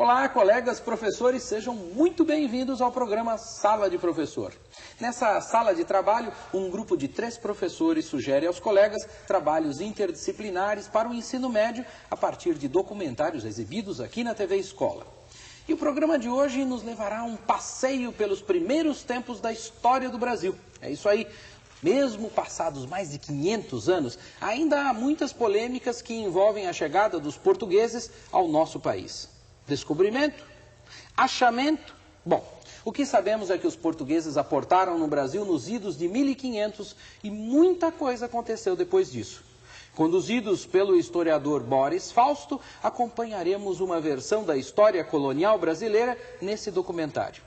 Olá, colegas professores, sejam muito bem-vindos ao programa Sala de Professor. Nessa sala de trabalho, um grupo de 3 professores sugere aos colegas trabalhos interdisciplinares para o ensino médio a partir de documentários exibidos aqui na TV Escola. E o programa de hoje nos levará a um passeio pelos primeiros tempos da história do Brasil. É isso aí. Mesmo passados mais de 500 anos, ainda há muitas polêmicas que envolvem a chegada dos portugueses ao nosso país. Descobrimento? Achamento? Bom, o que sabemos é que os portugueses aportaram no Brasil nos idos de 1500 e muita coisa aconteceu depois disso. Conduzidos pelo historiador Boris Fausto, acompanharemos uma versão da história colonial brasileira nesse documentário.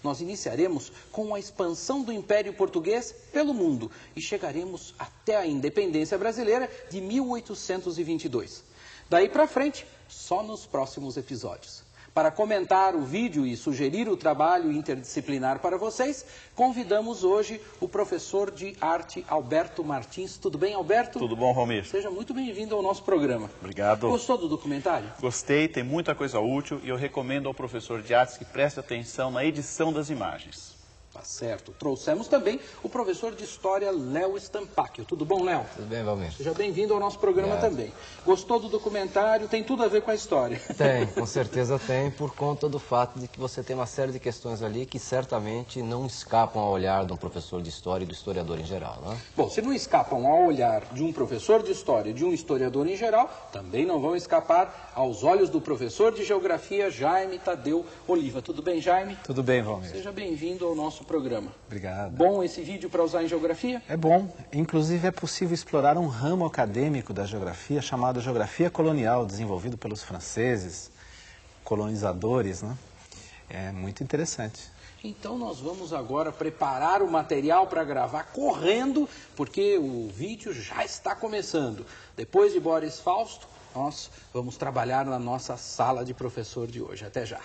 Nós iniciaremos com a expansão do Império Português pelo mundo e chegaremos até a independência brasileira de 1822. Daí para frente, só nos próximos episódios. Para comentar o vídeo e sugerir o trabalho interdisciplinar para vocês, convidamos hoje o professor de arte Alberto Martins. Tudo bem, Alberto? Tudo bom, Romir? Seja muito bem-vindo ao nosso programa. Obrigado. Gostou do documentário? Gostei, tem muita coisa útil e eu recomendo ao professor de artes que preste atenção na edição das imagens. Tá certo. Trouxemos também o professor de História, Léo Stampacchio. Tudo bom, Léo? Tudo bem, Valmir. Seja bem-vindo ao nosso programa também. Gostou do documentário? Tem tudo a ver com a história. Tem, com certeza tem, por conta do fato de que você tem uma série de questões ali que certamente não escapam ao olhar de um professor de História e do historiador em geral, né? Bom, se não escapam ao olhar de um professor de História e de um historiador em geral, também não vão escapar aos olhos do professor de Geografia, Jaime Tadeu Oliva. Tudo bem, Jaime? Tudo bem, Valmir. Seja bem-vindo ao nosso programa. Obrigado. Bom esse vídeo para usar em Geografia? É bom. Inclusive é possível explorar um ramo acadêmico da geografia chamado Geografia Colonial, desenvolvido pelos franceses, colonizadores, né? É muito interessante. Então nós vamos agora preparar o material para gravar correndo, porque o vídeo já está começando. Depois de Boris Fausto, nós vamos trabalhar na nossa sala de professor de hoje. Até já.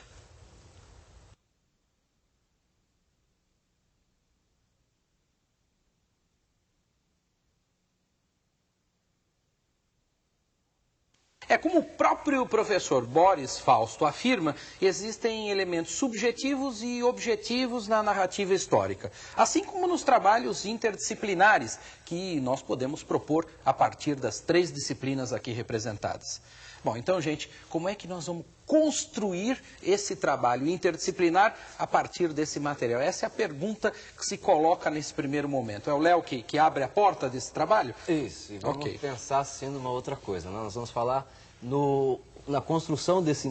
É como o próprio professor Boris Fausto afirma, existem elementos subjetivos e objetivos na narrativa histórica, assim como nos trabalhos interdisciplinares que nós podemos propor a partir das 3 disciplinas aqui representadas. Bom, então, gente, como é que nós vamos construir esse trabalho interdisciplinar a partir desse material? Essa é a pergunta que se coloca nesse primeiro momento. É o Léo que abre a porta desse trabalho? Isso, e vamos pensar sendo uma outra coisa, né? Nós vamos falar na construção desse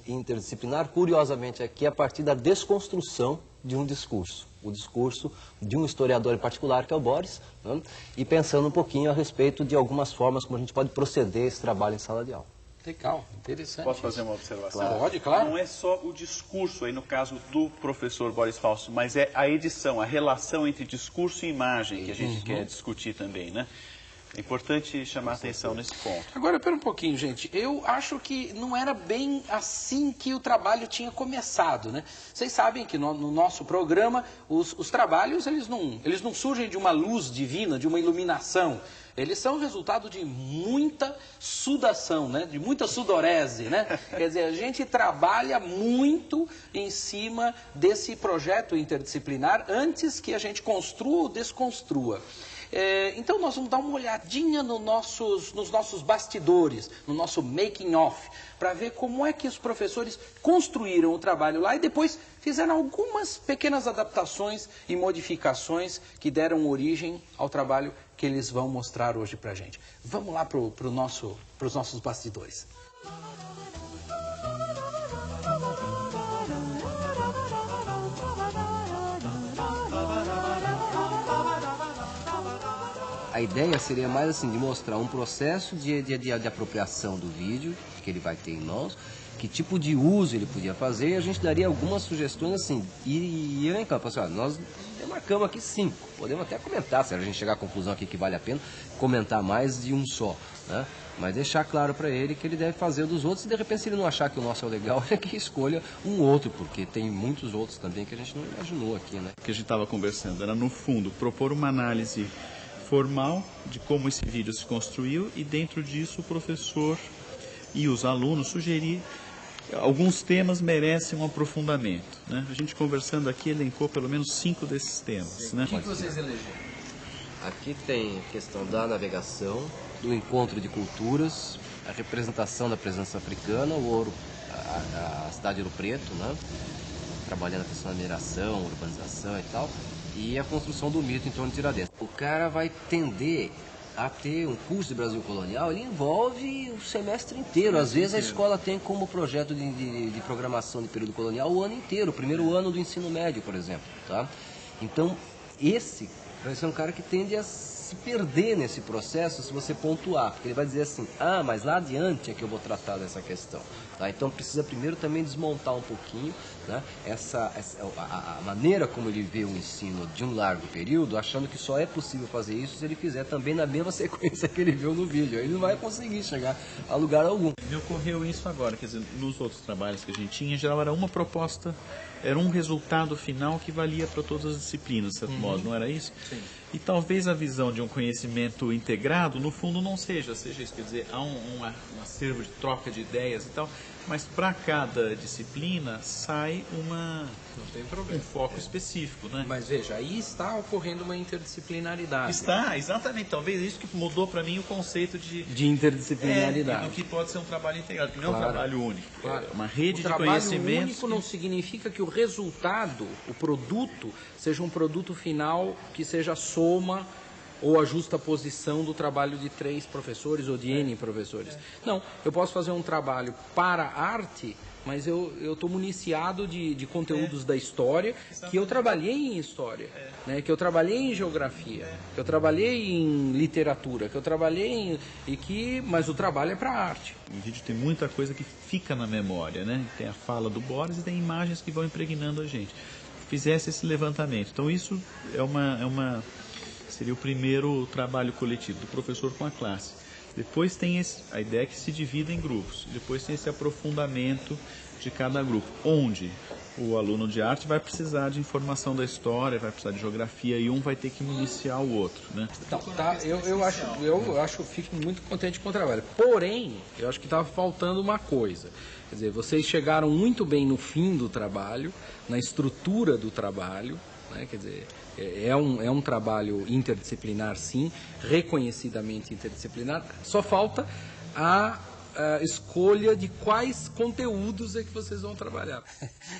interdisciplinar, curiosamente aqui, a partir da desconstrução de um discurso. O discurso de um historiador em particular, que é o Boris, né? E pensando um pouquinho a respeito de algumas formas como a gente pode proceder esse trabalho em sala de aula. Legal, interessante. Posso fazer uma observação? Claro. Pode, claro. Não é só o discurso, aí no caso do professor Boris Fausto, mas é a edição, a relação entre discurso e imagem que a gente quer discutir também, né? É importante chamar atenção nesse ponto. Agora, pera um pouquinho, gente. Eu acho que não era bem assim que o trabalho tinha começado, né? Vocês sabem que no nosso programa, os trabalhos, eles não surgem de uma luz divina, de uma iluminação. Eles são resultado de muita sudação, né? De muita sudorese, né? Quer dizer, a gente trabalha muito em cima desse projeto interdisciplinar antes que a gente construa ou desconstrua. Então nós vamos dar uma olhadinha nos nossos bastidores, no nosso making of, para ver como é que os professores construíram o trabalho lá e depois fizeram algumas pequenas adaptações e modificações que deram origem ao trabalho que eles vão mostrar hoje para a gente. Vamos lá para os nossos bastidores. A ideia seria mais assim, de mostrar um processo de apropriação do vídeo que ele vai ter em mãos, que tipo de uso ele podia fazer, e a gente daria algumas sugestões assim, e eu então, pessoal, nós demarcamos aqui 5, podemos até comentar, se a gente chegar à conclusão aqui que vale a pena, comentar mais de um só, né? Mas deixar claro para ele que ele deve fazer dos outros, e de repente se ele não achar que o nosso é o legal, é que escolha um outro, porque tem muitos outros também que a gente não imaginou aqui, né? O que a gente estava conversando era, no fundo, propor uma análise formal de como esse vídeo se construiu e dentro disso o professor e os alunos sugerir alguns temas merecem um aprofundamento, né? A gente conversando aqui elencou pelo menos 5 desses temas, né? O que vocês elegeram? Aqui tem a questão da navegação, do encontro de culturas, a representação da presença africana, o ouro, a cidade de Ouro Preto, né? Trabalhando a questão da mineração, urbanização e tal, e a construção do mito em torno de Tiradentes. O cara vai tender a ter um curso de Brasil colonial, ele envolve o semestre inteiro. Às vezes a escola tem como projeto de programação de período colonial o ano inteiro, o primeiro ano do ensino médio, por exemplo. Tá? Então, esse vai ser um cara que tende a se perder nesse processo se você pontuar, porque ele vai dizer assim, ah, mas lá adiante é que eu vou tratar dessa questão. Tá? Então precisa primeiro também desmontar um pouquinho, né, a maneira como ele vê o ensino de um largo período, achando que só é possível fazer isso se ele fizer também na mesma sequência que ele viu no vídeo. Aí ele não vai conseguir chegar a lugar algum. Me ocorreu isso agora, quer dizer, nos outros trabalhos que a gente tinha, em geral era uma proposta, era um resultado final que valia para todas as disciplinas, de certo modo, não era isso? Sim. E talvez a visão de um conhecimento integrado, no fundo, não seja isso, quer dizer, há um acervo de troca de ideias e tal, mas para cada disciplina sai Não tem problema. um foco específico, né? Mas veja, aí está ocorrendo uma interdisciplinaridade. Está, exatamente, talvez isso que mudou para mim o conceito de interdisciplinaridade. do que pode ser um trabalho integrado, que não é um Claro. trabalho único, Claro. é uma rede O de trabalho conhecimentos. único não significa que o resultado, o produto, seja um produto final que seja a soma ou a justaposição do trabalho de 3 professores ou de N professores. Não, eu posso fazer um trabalho para arte, mas eu estou municiado de conteúdos da história, que eu trabalhei em história, né, que eu trabalhei em geografia, que eu trabalhei em literatura, que eu trabalhei mas o trabalho é para a arte. O vídeo tem muita coisa que fica na memória, né? Tem a fala do Boris e tem imagens que vão impregnando a gente. Fizesse esse levantamento. Então isso seria o primeiro trabalho coletivo do professor com a classe. Depois tem a ideia que se divida em grupos. Depois tem esse aprofundamento de cada grupo, onde o aluno de arte vai precisar de informação da história, vai precisar de geografia e um vai ter que municiar o outro, né? Então, tá, fico muito contente com o trabalho. Porém, eu acho que estava faltando uma coisa. Quer dizer, vocês chegaram muito bem no fim do trabalho, na estrutura do trabalho, né? Quer dizer, é um trabalho interdisciplinar, sim, reconhecidamente interdisciplinar. Só falta a escolha de quais conteúdos é que vocês vão trabalhar.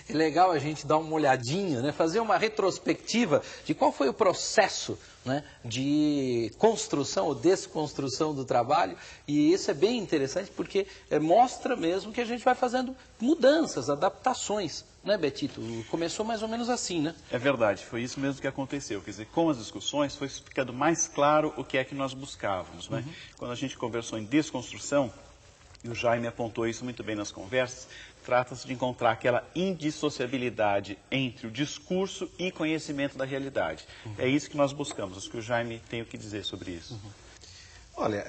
É legal a gente dar uma olhadinha, né? Fazer uma retrospectiva de qual foi o processo, né, de construção ou desconstrução do trabalho, e isso é bem interessante porque mostra mesmo que a gente vai fazendo mudanças, adaptações, né, Betito? Começou mais ou menos assim, né? É verdade, foi isso mesmo que aconteceu. Quer dizer, com as discussões foi ficando mais claro o que é que nós buscávamos, né? Quando a gente conversou em desconstrução, e o Jaime apontou isso muito bem nas conversas, trata-se de encontrar aquela indissociabilidade entre o discurso e conhecimento da realidade. É isso que nós buscamos. Acho que o Jaime tem o que dizer sobre isso. Olha,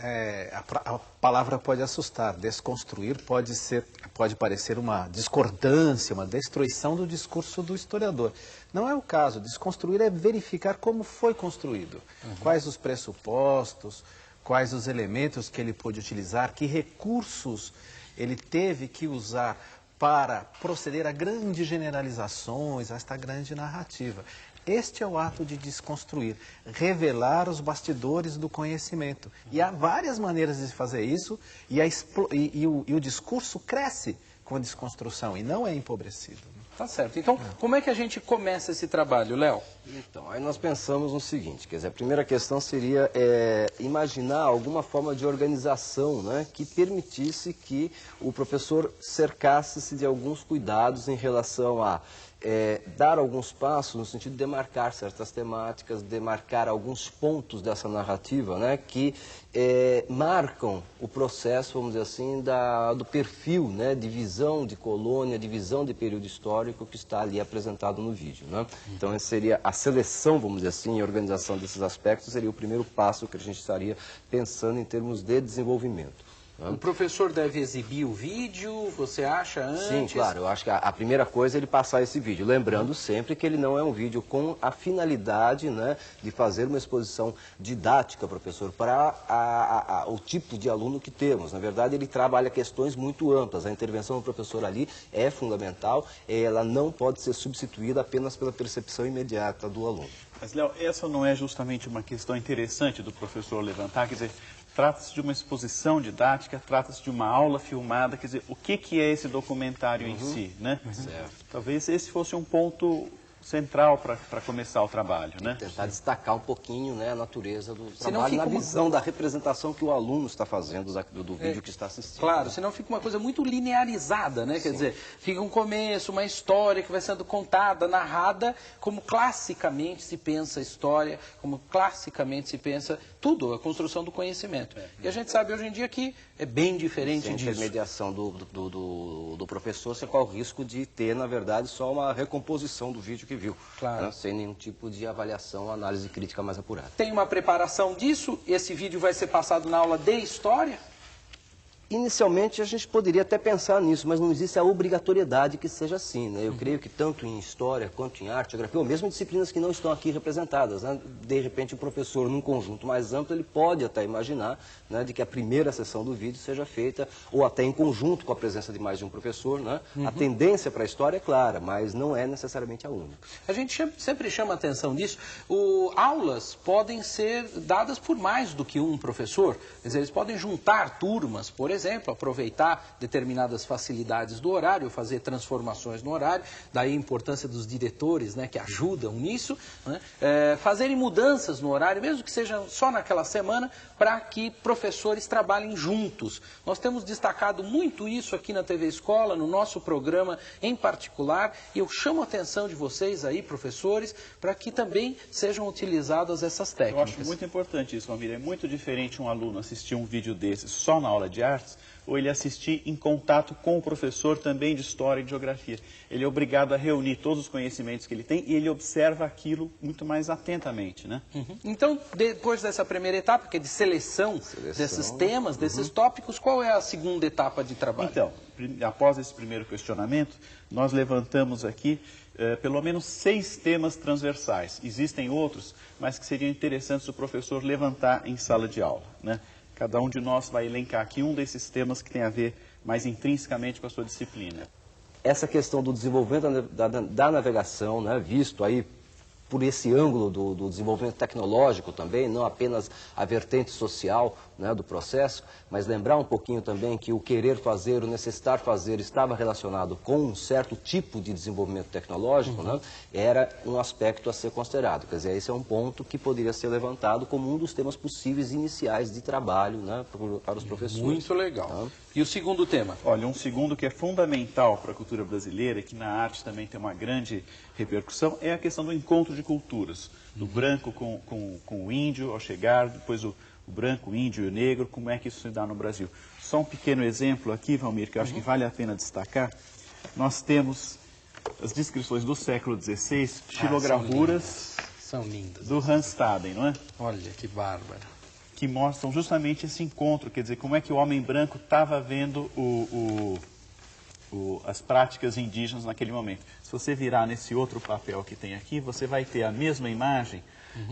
a palavra pode assustar. Desconstruir pode parecer uma discordância, uma destruição do discurso do historiador. Não é o caso. Desconstruir é verificar como foi construído, quais os pressupostos, quais os elementos que ele pôde utilizar, que recursos ele teve que usar para proceder a grandes generalizações, a esta grande narrativa. Este é o ato de desconstruir, revelar os bastidores do conhecimento. E há várias maneiras de fazer isso, e o discurso cresce com a desconstrução e não é empobrecido. Tá certo. Então, como é que a gente começa esse trabalho, Léo? Então, aí nós pensamos no seguinte, quer dizer, a primeira questão seria imaginar alguma forma de organização, né, que permitisse que o professor cercasse-se de alguns cuidados em relação a dar alguns passos no sentido de demarcar certas temáticas, demarcar alguns pontos dessa narrativa, né, que marcam o processo, vamos dizer assim, do perfil, né, de visão de colônia, de visão de período histórico que está ali apresentado no vídeo, né? Então, essa seria a seleção, vamos dizer assim, e organização desses aspectos seria o primeiro passo que a gente estaria pensando em termos de desenvolvimento. O professor deve exibir o vídeo, você acha, antes? Sim, claro. Eu acho que a primeira coisa é ele passar esse vídeo. Lembrando sempre que ele não é um vídeo com a finalidade, né, de fazer uma exposição didática, professor, para o tipo de aluno que temos. Na verdade, ele trabalha questões muito amplas. A intervenção do professor ali é fundamental. Ela não pode ser substituída apenas pela percepção imediata do aluno. Mas, Léo, essa não é justamente uma questão interessante do professor levantar? Quer dizer, trata-se de uma exposição didática, trata-se de uma aula filmada, quer dizer, o que é esse documentário em si, né? Certo. Talvez esse fosse um ponto central para começar o trabalho, né? Tentar destacar um pouquinho, né, a natureza do Senão trabalho fica na visão da representação que o aluno está fazendo do vídeo que está assistindo. Claro, senão fica uma coisa muito linearizada, né? Quer dizer, fica um começo, uma história que vai sendo contada, narrada, como classicamente se pensa a história, como classicamente se pensa tudo, a construção do conhecimento. E a gente sabe hoje em dia que é bem diferente Sem disso. intermediação do professor, você corre o risco de ter, na verdade, só uma recomposição do vídeo que viu, Claro. né, sem nenhum tipo de avaliação, análise crítica mais apurada. Tem uma preparação disso? Esse vídeo vai ser passado na aula de história? Inicialmente a gente poderia até pensar nisso, mas não existe a obrigatoriedade que seja assim, né? Eu creio que tanto em história quanto em arte, geografia, ou mesmo em disciplinas que não estão aqui representadas, né? De repente o professor, num conjunto mais amplo, ele pode até imaginar, né, de que a primeira sessão do vídeo seja feita, ou até em conjunto com a presença de mais de um professor, né? A tendência para a história é clara, mas não é necessariamente a única. A gente sempre chama atenção disso. Aulas podem ser dadas por mais do que um professor. Quer dizer, eles podem juntar turmas, por exemplo, aproveitar determinadas facilidades do horário, fazer transformações no horário, daí a importância dos diretores, né, que ajudam nisso, né, fazerem mudanças no horário, mesmo que seja só naquela semana, para que professores trabalhem juntos. Nós temos destacado muito isso aqui na TV Escola, no nosso programa em particular, e eu chamo a atenção de vocês aí, professores, para que também sejam utilizadas essas técnicas. Eu acho muito importante isso, Valmir. É muito diferente um aluno assistir um vídeo desse só na aula de artes, ou ele assistir em contato com o professor também de história e de geografia. Ele é obrigado a reunir todos os conhecimentos que ele tem e ele observa aquilo muito mais atentamente, né? Então, depois dessa primeira etapa, que é de seleção desses temas, desses tópicos, qual é a segunda etapa de trabalho? Então, após esse primeiro questionamento, nós levantamos aqui pelo menos 6 temas transversais. Existem outros, mas que seriam interessantes o professor levantar em sala de aula, né? Cada um de nós vai elencar aqui um desses temas que tem a ver mais intrinsecamente com a sua disciplina. Essa questão do desenvolvimento da navegação, né, visto aí por esse ângulo do desenvolvimento tecnológico também, não apenas a vertente social, né, do processo, mas lembrar um pouquinho também que o querer fazer, o necessitar fazer estava relacionado com um certo tipo de desenvolvimento tecnológico, né, era um aspecto a ser considerado. Quer dizer, esse é um ponto que poderia ser levantado como um dos temas possíveis iniciais de trabalho, né, para os professores. Muito legal. Tá? E o segundo tema? Olha, um segundo que é fundamental para a cultura brasileira e que na arte também tem uma grande repercussão é a questão do encontro de culturas. Do branco com o índio ao chegar, depois o branco, o índio e o negro, como é que isso se dá no Brasil. Só um pequeno exemplo aqui, Valmir, que eu acho que vale a pena destacar. Nós temos as descrições do século XVI, xilogravuras São lindas. do Hans Staden, não é? Olha que bárbaro. Que mostram justamente esse encontro, quer dizer, como é que o homem branco estava vendo as práticas indígenas naquele momento. Se você virar nesse outro papel que tem aqui, você vai ter a mesma imagem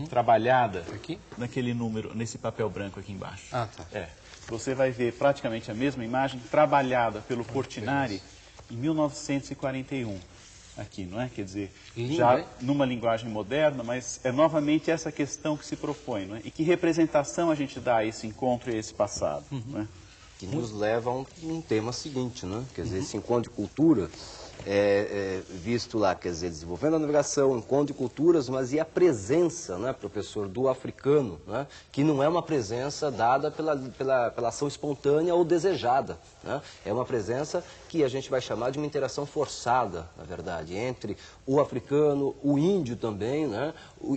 trabalhada Aqui? naquele número, nesse papel branco aqui embaixo. Ah, tá. Você vai ver praticamente a mesma imagem trabalhada pelo Portinari em 1941. Aqui, não é? Quer dizer, Lindo, já hein? numa linguagem moderna, mas é novamente essa questão que se propõe, não é? E que representação a gente dá a esse encontro e a esse passado, não é? Que nos leva a um tema seguinte, né? Quer dizer, esse encontro de cultura visto lá, quer dizer, desenvolvendo a navegação, encontro de culturas, mas e a presença, né, professor, do africano, né? Que não é uma presença dada pela ação espontânea ou desejada, né? É uma presença que a gente vai chamar de uma interação forçada, na verdade, entre o africano, o índio também, né?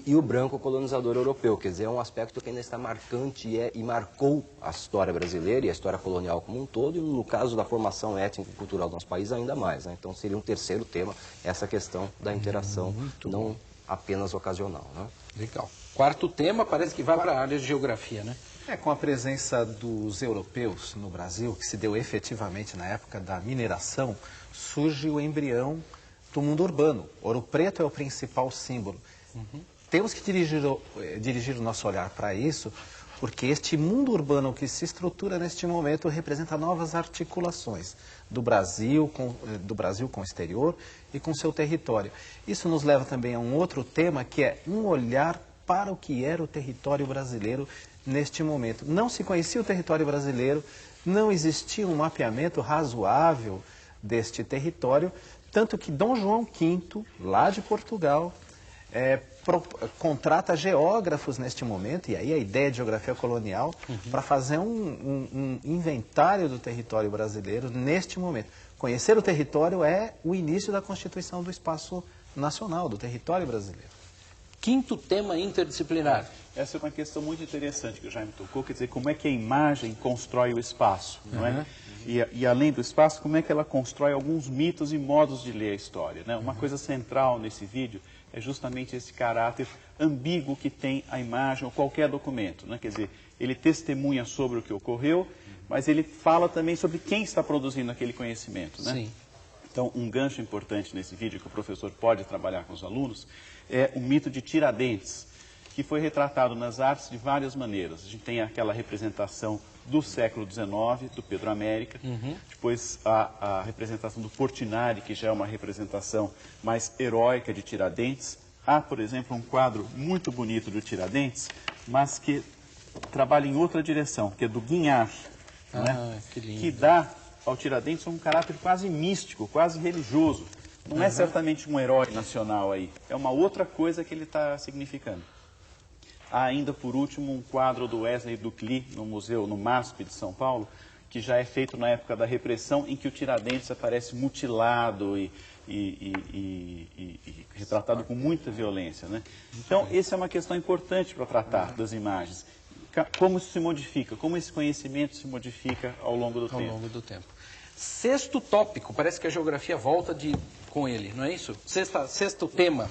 E o branco colonizador europeu. Quer dizer, é um aspecto que ainda está marcante e marcou a história brasileira e a história colonial como um todo, e no caso da formação étnico-cultural do nosso país, ainda mais, né? Então seria um terceiro tema, essa questão da interação, não apenas ocasional, né? Legal. Quarto tema parece que vai para a área de geografia, né? Com a presença dos europeus no Brasil, que se deu efetivamente na época da mineração, surge o embrião do mundo urbano. Ouro Preto é o principal símbolo. Temos que dirigir o nosso olhar para isso, porque este mundo urbano que se estrutura neste momento representa novas articulações do Brasil com o exterior e com seu território. Isso nos leva também a um outro tema, que é um olhar para o que era o território brasileiro neste momento. Não se conhecia o território brasileiro, não existia um mapeamento razoável deste território, tanto que Dom João V, lá de Portugal, contrata geógrafos neste momento, e aí a ideia de geografia colonial, para fazer um inventário do território brasileiro neste momento. Conhecer o território é o início da constituição do espaço nacional, do território brasileiro. Quinto tema interdisciplinar. Essa é uma questão muito interessante que o Jaime tocou, quer dizer, como é que a imagem constrói o espaço, não é? E além do espaço, como é que ela constrói alguns mitos e modos de ler a história, né? Uma coisa central nesse vídeo é justamente esse caráter ambíguo que tem a imagem ou qualquer documento, né? Quer dizer, ele testemunha sobre o que ocorreu, mas ele fala também sobre quem está produzindo aquele conhecimento, né? Sim. Então, um gancho importante nesse vídeo que o professor pode trabalhar com os alunos é o mito de Tiradentes, que foi retratado nas artes de várias maneiras. A gente tem aquela representação do século XIX, do Pedro América, depois a representação do Portinari, que já é uma representação mais heróica de Tiradentes. Há, por exemplo, um quadro muito bonito do Tiradentes, mas que trabalha em outra direção, que é do Guignard, né? Que dá ao Tiradentes um caráter quase místico, quase religioso. Não é certamente um herói nacional aí, é uma outra coisa que ele está significando. Há ainda, por último, um quadro do Wesley Ducly no museu, no MASP de São Paulo, que já é feito na época da repressão, em que o Tiradentes aparece mutilado e retratado com muita violência, né? Então, essa é uma questão importante para tratar das imagens. Como isso se modifica, como esse conhecimento se modifica ao longo do tempo. Sexto tópico, parece que a geografia volta com ele, não é isso? Sexto tema.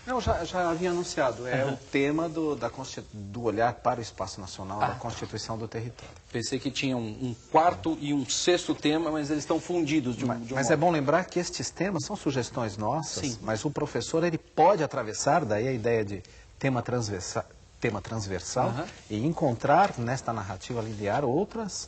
Não, já havia anunciado, o tema do olhar para o espaço nacional, da constituição do território. Pensei que tinha um quarto e um sexto tema, mas eles estão fundidos de um Mas modo. é bom lembrar que estes temas são sugestões nossas, Sim. mas o professor ele pode atravessar, daí a ideia de tema transversal e encontrar nesta narrativa linear outros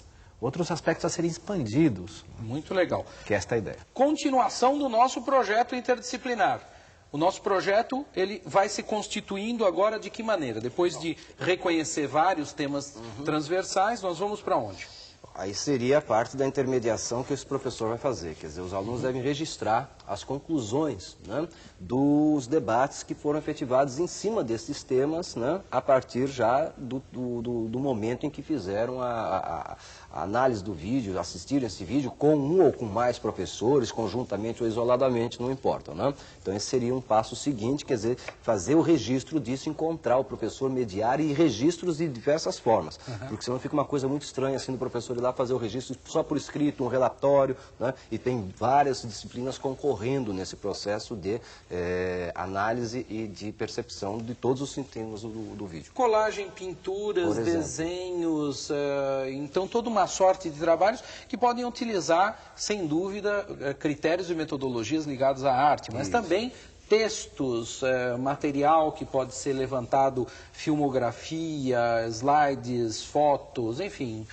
aspectos a serem expandidos. Muito legal. Que é esta ideia. Continuação do nosso projeto interdisciplinar. O nosso projeto ele vai se constituindo agora de que maneira? Depois de reconhecer vários temas transversais, nós vamos para onde? Aí seria a parte da intermediação que esse professor vai fazer. Quer dizer, os alunos devem registrar as conclusões, né, dos debates que foram efetivados em cima desses temas, né, a partir já do momento em que fizeram a análise do vídeo, assistiram esse vídeo com um ou com mais professores, conjuntamente ou isoladamente, não importa, né? Então esse seria um passo seguinte, quer dizer, fazer o registro disso, encontrar o professor, mediar e registros de diversas formas, porque senão fica uma coisa muito estranha assim do professor ir lá fazer o registro só por escrito, um relatório, né? E tem várias disciplinas concorrendo nesse processo de análise e de percepção de todos os temas do vídeo. Colagem, pinturas, desenhos, então toda uma sorte de trabalhos que podem utilizar, sem dúvida, critérios e metodologias ligados à arte, mas também textos, material que pode ser levantado, filmografia, slides, fotos, enfim,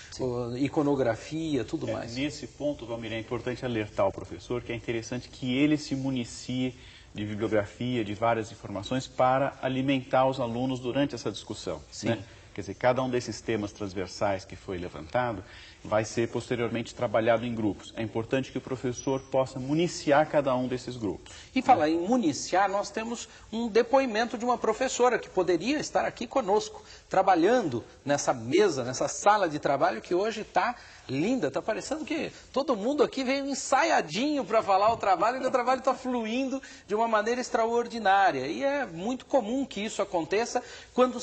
iconografia, tudo mais. Nesse ponto, Valmir, é importante alertar o professor que é interessante que ele se municie de bibliografia, de várias informações para alimentar os alunos durante essa discussão. Sim. Né? Quer dizer, cada um desses temas transversais que foi levantado vai ser posteriormente trabalhado em grupos. É importante que o professor possa municiar cada um desses grupos. E falar em municiar, nós temos um depoimento de uma professora que poderia estar aqui conosco, trabalhando nessa mesa, nessa sala de trabalho que hoje está linda. Está parecendo que todo mundo aqui veio ensaiadinho para falar o trabalho e o trabalho está fluindo de uma maneira extraordinária. E é muito comum que isso aconteça quando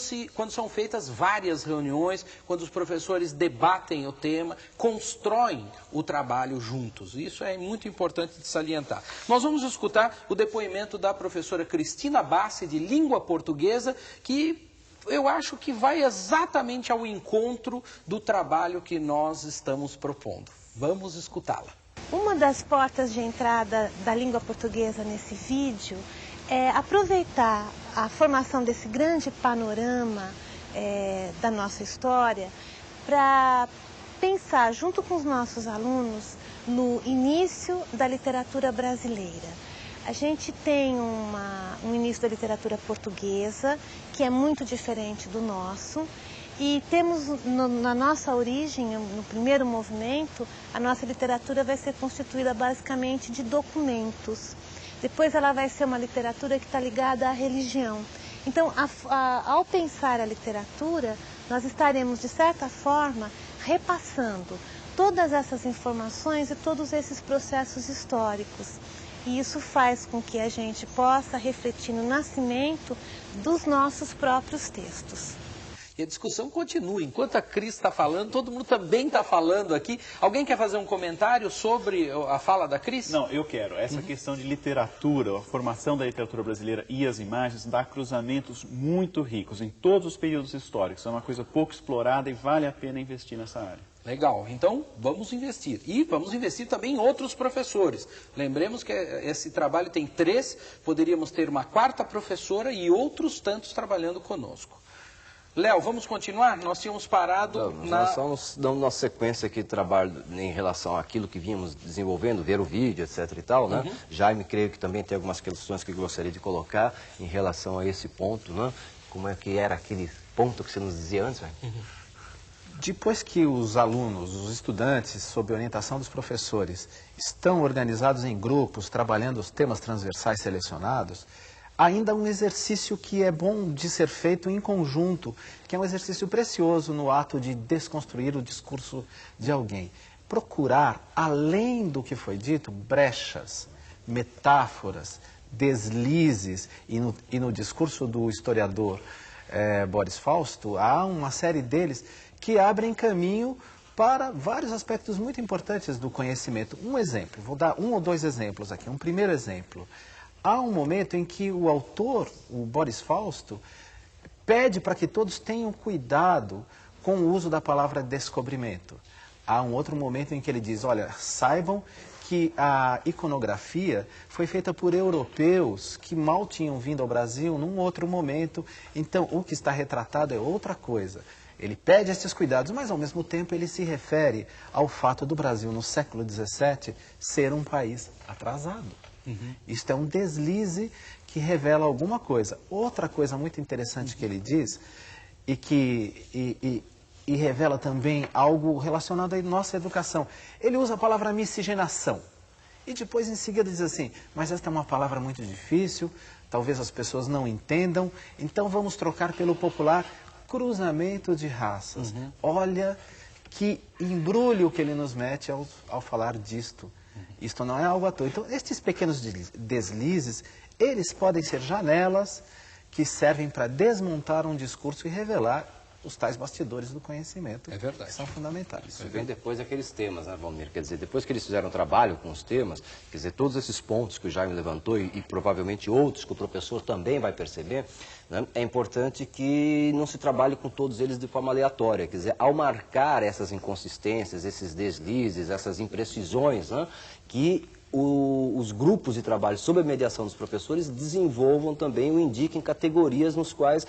são feitas várias reuniões, quando os professores debatem o tema, constroem o trabalho juntos. Isso é muito importante de salientar. Nós vamos escutar o depoimento da professora Cristina Bassi, de língua portuguesa, que eu acho que vai exatamente ao encontro do trabalho que nós estamos propondo. Vamos escutá-la. Uma das portas de entrada da língua portuguesa nesse vídeo é aproveitar a formação desse grande panorama da nossa história para pensar junto com os nossos alunos no início da literatura brasileira. A gente tem um início da literatura portuguesa que é muito diferente do nosso. E temos na nossa origem, no primeiro movimento, a nossa literatura vai ser constituída basicamente de documentos. Depois ela vai ser uma literatura que está ligada à religião. Então, ao pensar a literatura, nós estaremos, de certa forma, repassando todas essas informações e todos esses processos históricos. E isso faz com que a gente possa refletir no nascimento dos nossos próprios textos. E a discussão continua. Enquanto a Cris está falando, todo mundo também está falando aqui. Alguém quer fazer um comentário sobre a fala da Cris? Não, eu quero. Essa questão de literatura, a formação da literatura brasileira e as imagens dá cruzamentos muito ricos em todos os períodos históricos. É uma coisa pouco explorada e vale a pena investir nessa área. Legal, então vamos investir. E vamos investir também em outros professores. Lembremos que esse trabalho tem 3, poderíamos ter uma 4ª professora e outros tantos trabalhando conosco. Léo, vamos continuar? Nós tínhamos parado Nós estamos dando nossa sequência aqui de trabalho em relação àquilo que vínhamos desenvolvendo, ver o vídeo, etc e tal, né? Jaime, creio que também tem algumas questões que eu gostaria de colocar em relação a esse ponto, né? Como é que era aquele ponto que você nos dizia antes, velho? Depois que os alunos, os estudantes, sob orientação dos professores, estão organizados em grupos, trabalhando os temas transversais selecionados, ainda um exercício que é bom de ser feito em conjunto, que é um exercício precioso no ato de desconstruir o discurso de alguém. Procurar, além do que foi dito, brechas, metáforas, deslizes, e no discurso do historiador Boris Fausto, há uma série deles que abrem caminho para vários aspectos muito importantes do conhecimento. Um exemplo, vou dar 1 ou 2 exemplos aqui. Um primeiro exemplo. Há um momento em que o autor, o Boris Fausto, pede para que todos tenham cuidado com o uso da palavra descobrimento. Há um outro momento em que ele diz, olha, saibam que a iconografia foi feita por europeus que mal tinham vindo ao Brasil num outro momento, então o que está retratado é outra coisa. Ele pede esses cuidados, mas ao mesmo tempo ele se refere ao fato do Brasil no século XVII ser um país atrasado. Isto é um deslize que revela alguma coisa. Outra coisa muito interessante que ele diz e revela também algo relacionado à nossa educação. Ele usa a palavra miscigenação. E depois em seguida diz assim, mas esta é uma palavra muito difícil, talvez as pessoas não entendam, então vamos trocar pelo popular cruzamento de raças. Olha que embrulho que ele nos mete ao falar disto. Isto não é algo à toa. Então, estes pequenos deslizes, eles podem ser janelas que servem para desmontar um discurso e revelar os tais bastidores do conhecimento. É verdade. Que são fundamentais. Isso vem depois daqueles temas, né, Valmir? Quer dizer, depois que eles fizeram trabalho com os temas, quer dizer, todos esses pontos que o Jaime levantou e provavelmente outros que o professor também vai perceber, né, é importante que não se trabalhe com todos eles de forma aleatória. Quer dizer, ao marcar essas inconsistências, esses deslizes, essas imprecisões, né, que os grupos de trabalho sob a mediação dos professores desenvolvam também ou indiquem categorias nas quais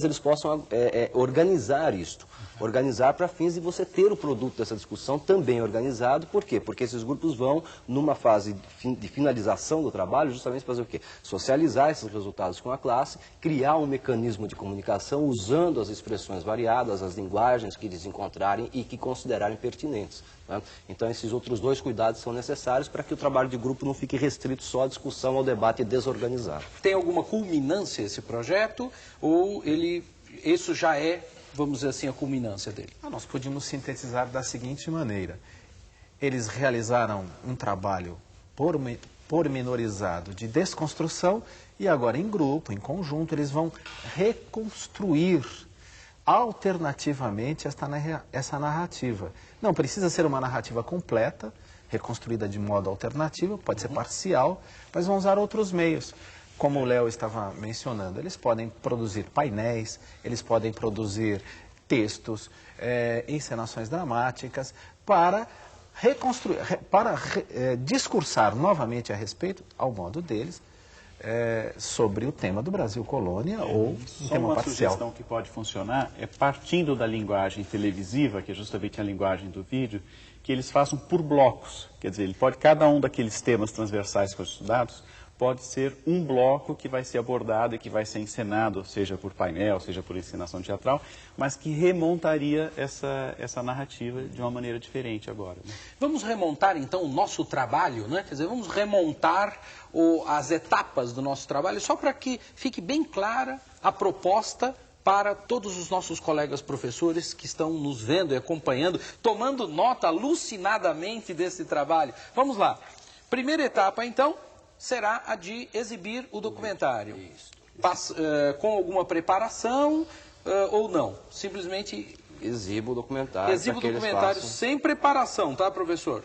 eles possam organizar isto. Organizar para fins de você ter o produto dessa discussão também organizado. Por quê? Porque esses grupos vão, numa fase de finalização do trabalho, justamente fazer o quê? Socializar esses resultados com a classe, criar um mecanismo de comunicação usando as expressões variadas, as linguagens que eles encontrarem e que considerarem pertinentes. Né? Então, esses outros 2 cuidados são necessários para que o trabalho de grupo não fique restrito só à discussão, ao debate desorganizado. Tem alguma culminância esse projeto ou isso já é, vamos dizer assim, a culminância dele? Nós podíamos sintetizar da seguinte maneira. Eles realizaram um trabalho pormenorizado de desconstrução e agora em grupo, em conjunto, eles vão reconstruir alternativamente essa narrativa. Não precisa ser uma narrativa completa, reconstruída de modo alternativo, pode ser parcial, mas vão usar outros meios. como o Léo estava mencionando, eles podem produzir painéis, eles podem produzir textos, encenações dramáticas, para reconstruir, discursar novamente a respeito, ao modo deles, sobre o tema do Brasil Colônia ou um tema uma parcial. Sugestão que pode funcionar é, partindo da linguagem televisiva, que é justamente a linguagem do vídeo, que eles façam por blocos. Quer dizer, cada um daqueles temas transversais que foram estudados pode ser um bloco que vai ser abordado e que vai ser encenado, seja por painel, seja por encenação teatral, mas que remontaria essa narrativa de uma maneira diferente agora. Né? Vamos remontar, então, o nosso trabalho, né? Quer dizer, vamos remontar as etapas do nosso trabalho, só para que fique bem clara a proposta para todos os nossos colegas professores que estão nos vendo e acompanhando, tomando nota alucinadamente desse trabalho. Vamos lá. Primeira etapa, então, será a de exibir o documentário. Com alguma preparação ou não? Simplesmente... Exiba o documentário. Exiba o documentário sem preparação, tá, professor?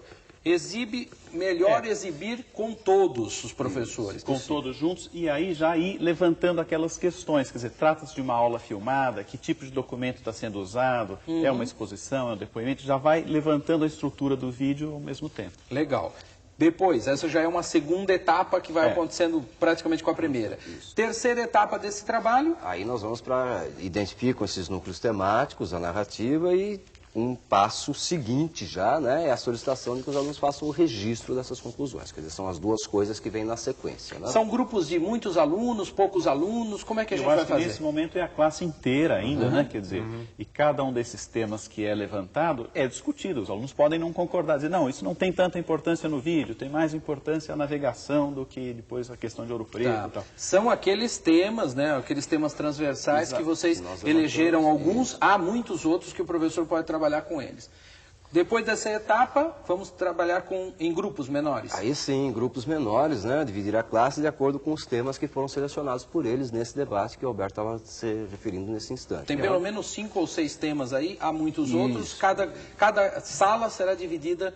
Melhor exibir com todos os professores. Com todos juntos, e aí já ir levantando aquelas questões. Quer dizer, trata-se de uma aula filmada, que tipo de documento está sendo usado, é uma exposição, é um depoimento, já vai levantando a estrutura do vídeo ao mesmo tempo. Legal. Depois, essa já é uma segunda etapa que vai acontecendo praticamente com a primeira. Isso. Terceira etapa desse trabalho? Aí nós vamos para identificar esses núcleos temáticos, a narrativa, e um passo seguinte já, né, é a solicitação de que os alunos façam o registro dessas conclusões. Quer dizer, são as duas coisas que vêm na sequência. Né? São grupos de muitos alunos, poucos alunos, como é que a gente vai fazer? Nesse momento é a classe inteira ainda, né? Quer dizer, e cada um desses temas que é levantado é discutido. Os alunos podem não concordar, dizer, não, isso não tem tanta importância no vídeo, tem mais importância a navegação do que depois a questão de Ouro Preto e tal. São aqueles temas, né, aqueles temas transversais que vocês elegeram alguns, há muitos outros que o professor pode trabalhar com eles. Depois dessa etapa, vamos trabalhar em grupos menores. Aí sim, em grupos menores, né? Dividir a classe de acordo com os temas que foram selecionados por eles nesse debate que o Alberto estava se referindo nesse instante. Tem pelo menos 5 ou 6 temas aí, há muitos outros. Cada sala será dividida,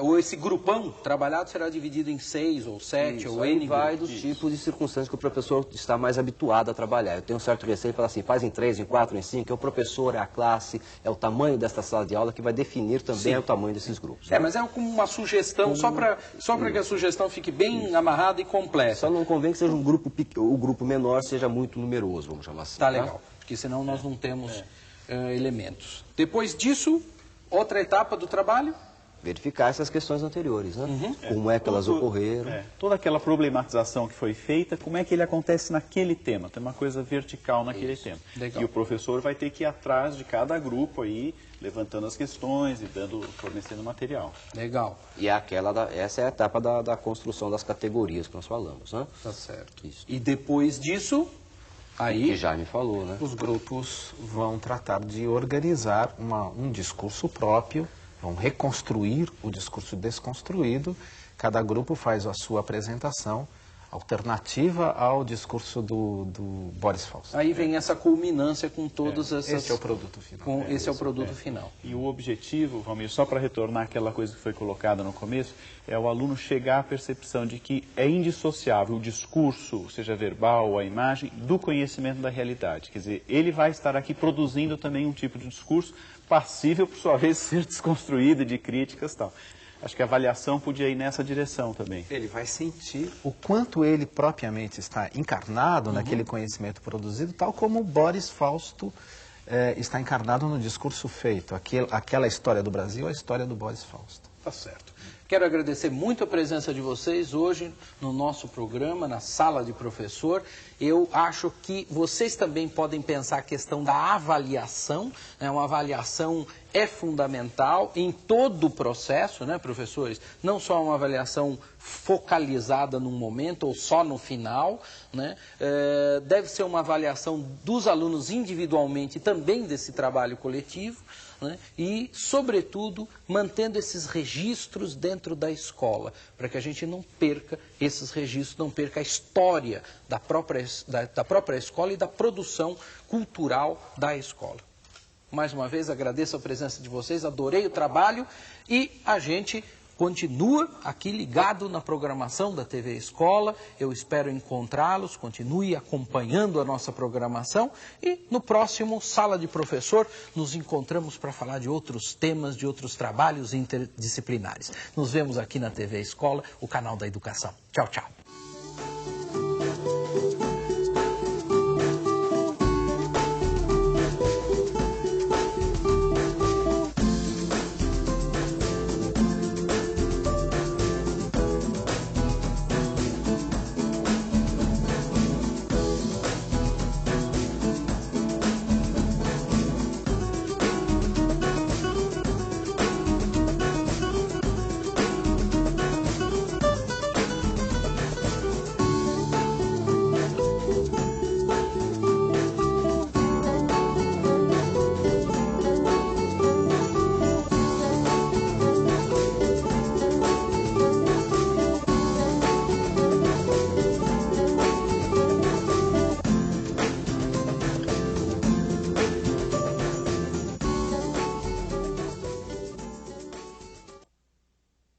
ou esse grupão trabalhado será dividido em 6 ou 7 ou N. Vai dos tipos de circunstâncias que o professor está mais habituado a trabalhar. Eu tenho um certo receio de falar assim, faz em 3, em 4, em 5, é o professor, é a classe, é o tamanho desta sala de aula que vai definir também o tamanho desses grupos. Mas é como uma sugestão, só para que a sugestão fique bem amarrada e completa. Só não convém que seja um grupo, o grupo menor seja muito numeroso, vamos chamar assim. Tá legal, porque senão nós não temos elementos. Depois disso, outra etapa do trabalho? Verificar essas questões anteriores, né? Como é que elas ocorreram. Toda aquela problematização que foi feita, como é que ele acontece naquele tema. Tem uma coisa vertical naquele tema. Legal. E o professor vai ter que ir atrás de cada grupo aí, levantando as questões e fornecendo material. Legal. E essa é a etapa da construção das categorias que nós falamos, né? Tá certo. Isso. E depois disso, aí... Que já me falou, né? Os grupos vão tratar de organizar um discurso próprio, vão reconstruir o discurso desconstruído. Cada grupo faz a sua apresentação alternativa ao discurso do Boris Fausto. Aí vem essa culminância com todas essas... Esse é o produto final. Esse é o produto final. E o objetivo, Valmir, só para retornar àquela coisa que foi colocada no começo, é o aluno chegar à percepção de que é indissociável o discurso, seja verbal ou a imagem, do conhecimento da realidade. Quer dizer, ele vai estar aqui produzindo também um tipo de discurso passível, por sua vez, ser desconstruído de críticas e tal. Acho que a avaliação podia ir nessa direção também. Ele vai sentir o quanto ele propriamente está encarnado naquele conhecimento produzido, tal como o Boris Fausto está encarnado no discurso feito. Aquela história do Brasil é a história do Boris Fausto. Tá certo. Quero agradecer muito a presença de vocês hoje no nosso programa, na Sala de Professor. Eu acho que vocês também podem pensar a questão da avaliação, né? Uma avaliação é fundamental em todo o processo, né, professores? Não só uma avaliação focalizada num momento ou só no final, né? Deve ser uma avaliação dos alunos individualmente também desse trabalho coletivo, né? E, sobretudo, mantendo esses registros dentro da escola, para que a gente não perca esses registros, não perca a história da própria escola e da produção cultural da escola. Mais uma vez, agradeço a presença de vocês, adorei o trabalho e a gente continua aqui ligado na programação da TV Escola. Eu espero encontrá-los, continue acompanhando a nossa programação e no próximo Sala de Professor nos encontramos para falar de outros temas, de outros trabalhos interdisciplinares. Nos vemos aqui na TV Escola, o canal da educação. Tchau, tchau.